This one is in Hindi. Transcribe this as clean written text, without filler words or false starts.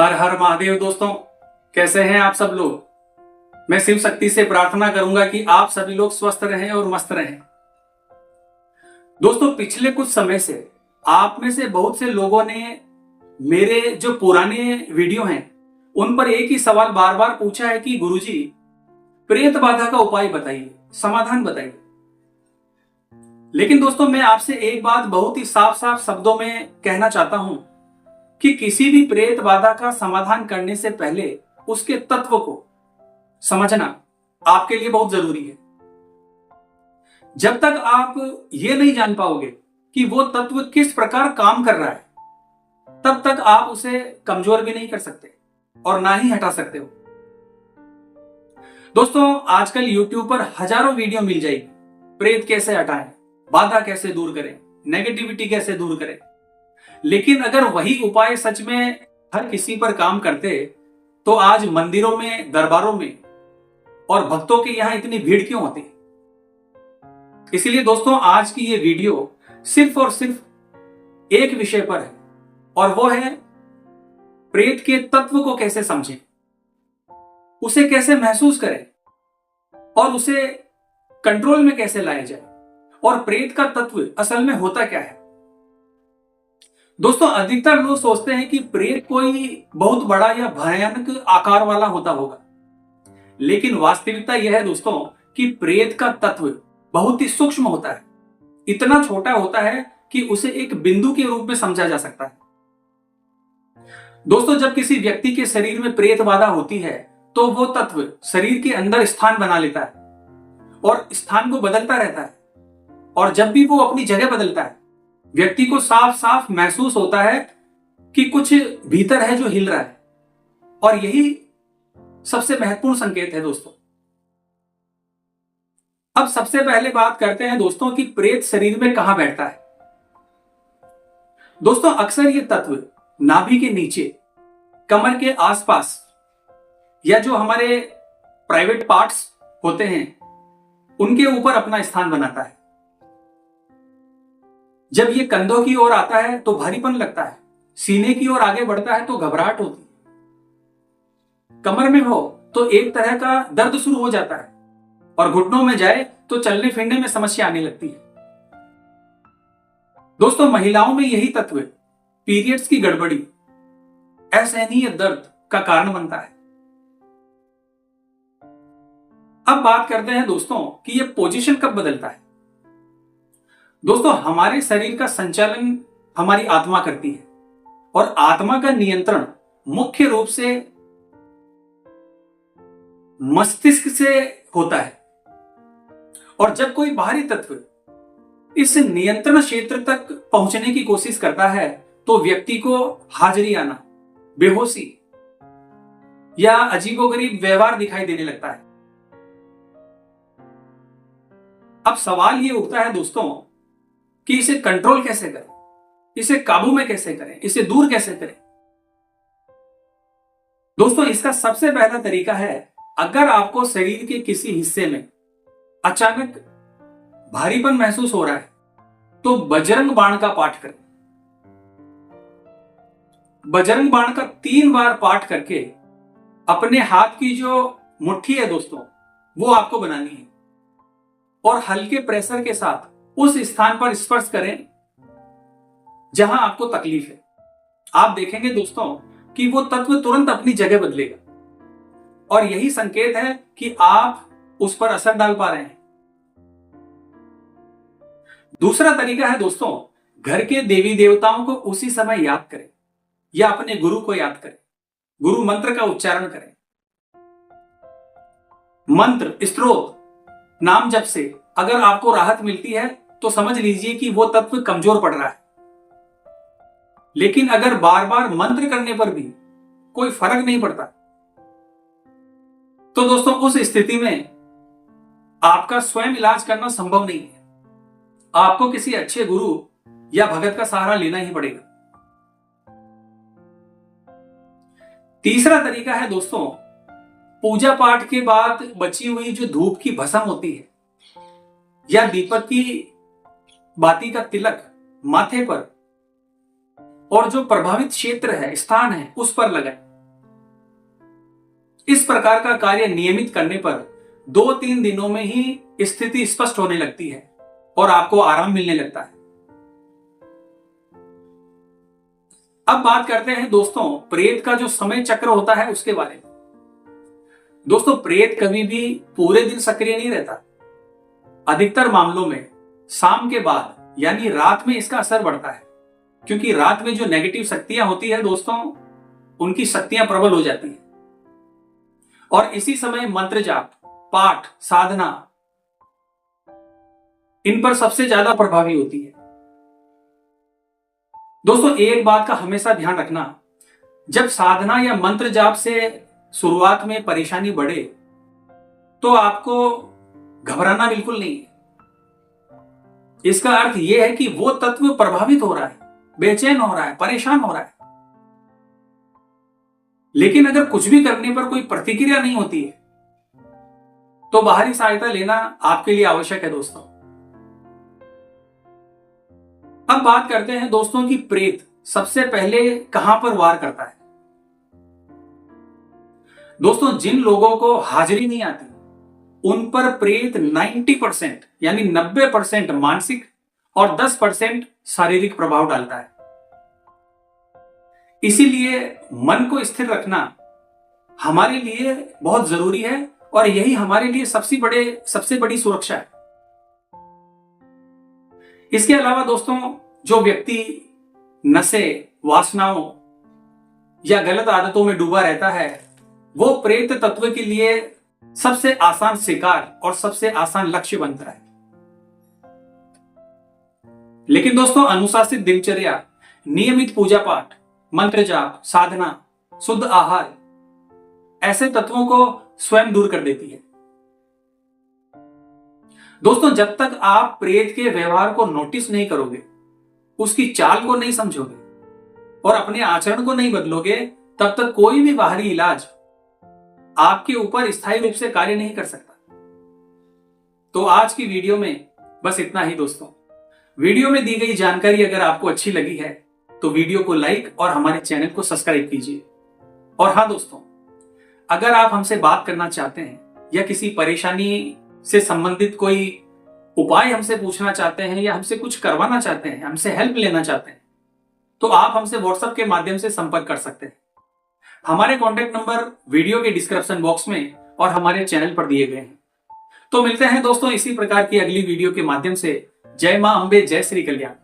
हर हर महादेव दोस्तों, कैसे हैं आप सब लोग। मैं शिव शक्ति से प्रार्थना करूंगा कि आप सभी लोग स्वस्थ रहें और मस्त रहें। दोस्तों, पिछले कुछ समय से आप में से बहुत से लोगों ने मेरे जो पुराने वीडियो हैं उन पर एक ही सवाल बार बार पूछा है कि गुरुजी, प्रेत बाधा का उपाय बताइए, समाधान बताइए। लेकिन दोस्तों, मैं आपसे एक बात बहुत ही साफ साफ शब्दों में कहना चाहता हूं कि किसी भी प्रेत बाधा का समाधान करने से पहले उसके तत्व को समझना आपके लिए बहुत जरूरी है। जब तक आप ये नहीं जान पाओगे कि वो तत्व किस प्रकार काम कर रहा है, तब तक आप उसे कमजोर भी नहीं कर सकते और ना ही हटा सकते हो। दोस्तों, आजकल YouTube पर हजारों वीडियो मिल जाएगी, प्रेत कैसे हटाएं, बाधा कैसे दूर करें, नेगेटिविटी कैसे दूर करें। लेकिन अगर वही उपाय सच में हर किसी पर काम करते तो आज मंदिरों में, दरबारों में और भक्तों के यहां इतनी भीड़ क्यों होती। इसलिए दोस्तों, आज की ये वीडियो सिर्फ और सिर्फ एक विषय पर है और वो है प्रेत के तत्व को कैसे समझें, उसे कैसे महसूस करें और उसे कंट्रोल में कैसे लाया जाए और प्रेत का तत्व असल में होता क्या है। दोस्तों, अधिकतर लोग सोचते हैं कि प्रेत कोई बहुत बड़ा या भयानक आकार वाला होता होगा, लेकिन वास्तविकता यह है दोस्तों कि प्रेत का तत्व बहुत ही सूक्ष्म होता है। इतना छोटा होता है कि उसे एक बिंदु के रूप में समझा जा सकता है। दोस्तों, जब किसी व्यक्ति के शरीर में प्रेत बाधा होती है तो वो तत्व शरीर के अंदर स्थान बना लेता है और स्थान को बदलता रहता है। और जब भी वो अपनी जगह बदलता है, व्यक्ति को साफ साफ महसूस होता है कि कुछ भीतर है जो हिल रहा है। और यही सबसे महत्वपूर्ण संकेत है दोस्तों। अब सबसे पहले बात करते हैं दोस्तों कि प्रेत शरीर में कहां बैठता है। दोस्तों, अक्सर ये तत्व नाभि के नीचे, कमर के आसपास या जो हमारे प्राइवेट पार्ट्स होते हैं उनके ऊपर अपना स्थान बनाता है। जब ये कंधों की ओर आता है तो भारीपन लगता है, सीने की ओर आगे बढ़ता है तो घबराहट होती है, कमर में हो तो एक तरह का दर्द शुरू हो जाता है और घुटनों में जाए तो चलने फिरने में समस्या आने लगती है। दोस्तों, महिलाओं में यही तत्व पीरियड्स की गड़बड़ी, असहनीय दर्द का कारण बनता है। अब बात करते हैं दोस्तों कि यह पोजीशन कब बदलता है। दोस्तों, हमारे शरीर का संचालन हमारी आत्मा करती है और आत्मा का नियंत्रण मुख्य रूप से मस्तिष्क से होता है। और जब कोई बाहरी तत्व इस नियंत्रण क्षेत्र तक पहुंचने की कोशिश करता है तो व्यक्ति को हाजरी आना, बेहोशी या अजीबोगरीब व्यवहार दिखाई देने लगता है। अब सवाल यह उठता है दोस्तों कि इसे कंट्रोल कैसे करें, इसे काबू में कैसे करें, इसे दूर कैसे करें। दोस्तों, इसका सबसे पहला तरीका है, अगर आपको शरीर के किसी हिस्से में अचानक भारीपन महसूस हो रहा है तो बजरंग बाण का पाठ करें। बजरंग बाण का 3 बार पाठ करके अपने हाथ की जो मुट्ठी है दोस्तों वो आपको बनानी है और हल्के प्रेशर के साथ उस स्थान पर स्पर्श करें जहां आपको तकलीफ है। आप देखेंगे दोस्तों कि वो तत्व तुरंत अपनी जगह बदलेगा और यही संकेत है कि आप उस पर असर डाल पा रहे हैं। दूसरा तरीका है दोस्तों, घर के देवी देवताओं को उसी समय याद करें या अपने गुरु को याद करें, गुरु मंत्र का उच्चारण करें। मंत्र, स्तोत्र, नाम जप से अगर आपको राहत मिलती है तो समझ लीजिए कि वो तत्व कमजोर पड़ रहा है। लेकिन अगर बार बार मंत्र करने पर भी कोई फर्क नहीं पड़ता तो दोस्तों उस स्थिति में आपका स्वयं इलाज करना संभव नहीं है। आपको किसी अच्छे गुरु या भगत का सहारा लेना ही पड़ेगा। तीसरा तरीका है दोस्तों, पूजा पाठ के बाद बची हुई जो धूप की भस्म होती है या दीपक की बाती का तिलक माथे पर और जो प्रभावित क्षेत्र है, स्थान है, उस पर लगाएं। इस प्रकार का कार्य नियमित करने पर 2-3 दिनों में ही स्थिति स्पष्ट होने लगती है और आपको आराम मिलने लगता है। अब बात करते हैं दोस्तों प्रेत का जो समय चक्र होता है उसके बारे में। दोस्तों प्रेत कभी भी पूरे दिन सक्रिय नहीं रहता। अधिकतर मामलों में शाम के बाद यानी रात में इसका असर बढ़ता है, क्योंकि रात में जो नेगेटिव शक्तियां होती है दोस्तों, उनकी शक्तियां प्रबल हो जाती हैं और इसी समय मंत्र जाप, पाठ, साधना इन पर सबसे ज्यादा प्रभावी होती है। दोस्तों एक बात का हमेशा ध्यान रखना, जब साधना या मंत्र जाप से शुरुआत में परेशानी बढ़े तो आपको घबराना बिल्कुल नहीं है। इसका अर्थ यह है कि वो तत्व प्रभावित हो रहा है, बेचैन हो रहा है, परेशान हो रहा है। लेकिन अगर कुछ भी करने पर कोई प्रतिक्रिया नहीं होती है तो बाहरी सहायता लेना आपके लिए आवश्यक है दोस्तों। अब बात करते हैं दोस्तों कि प्रेत सबसे पहले कहां पर वार करता है। दोस्तों जिन लोगों को हाजिरी नहीं आती उन पर प्रेत 90% यानी 90% मानसिक और 10% शारीरिक प्रभाव डालता है। इसीलिए मन को स्थिर रखना हमारे लिए बहुत जरूरी है और यही हमारे लिए सबसे बड़ी सुरक्षा है। इसके अलावा दोस्तों जो व्यक्ति नशे, वासनाओं या गलत आदतों में डूबा रहता है वो प्रेत तत्व के लिए सबसे आसान शिकार और सबसे आसान लक्ष्य बनता है। लेकिन दोस्तों अनुशासित दिनचर्या, नियमित पूजा पाठ, मंत्र जाप, साधना, शुद्ध आहार ऐसे तत्वों को स्वयं दूर कर देती है। दोस्तों जब तक आप प्रेत के व्यवहार को नोटिस नहीं करोगे, उसकी चाल को नहीं समझोगे और अपने आचरण को नहीं बदलोगे, तब तक कोई भी बाहरी इलाज आपके ऊपर स्थायी रूप से कार्य नहीं कर सकता। तो आज की वीडियो में बस इतना ही दोस्तों। वीडियो में दी गई जानकारी अगर आपको अच्छी लगी है तो वीडियो को लाइक और हमारे चैनल को सब्सक्राइब कीजिए। और हाँ दोस्तों, अगर आप हमसे बात करना चाहते हैं या किसी परेशानी से संबंधित कोई उपाय हमसे पूछना चाहते हैं या हमसे कुछ करवाना चाहते हैं, हमसे हेल्प लेना चाहते हैं, तो आप हमसे व्हाट्सएप के माध्यम से संपर्क कर सकते हैं। हमारे कॉन्टैक्ट नंबर वीडियो के डिस्क्रिप्शन बॉक्स में और हमारे चैनल पर दिए गए हैं। तो मिलते हैं दोस्तों इसी प्रकार की अगली वीडियो के माध्यम से। जय मां अम्बे, जय श्री कल्याण।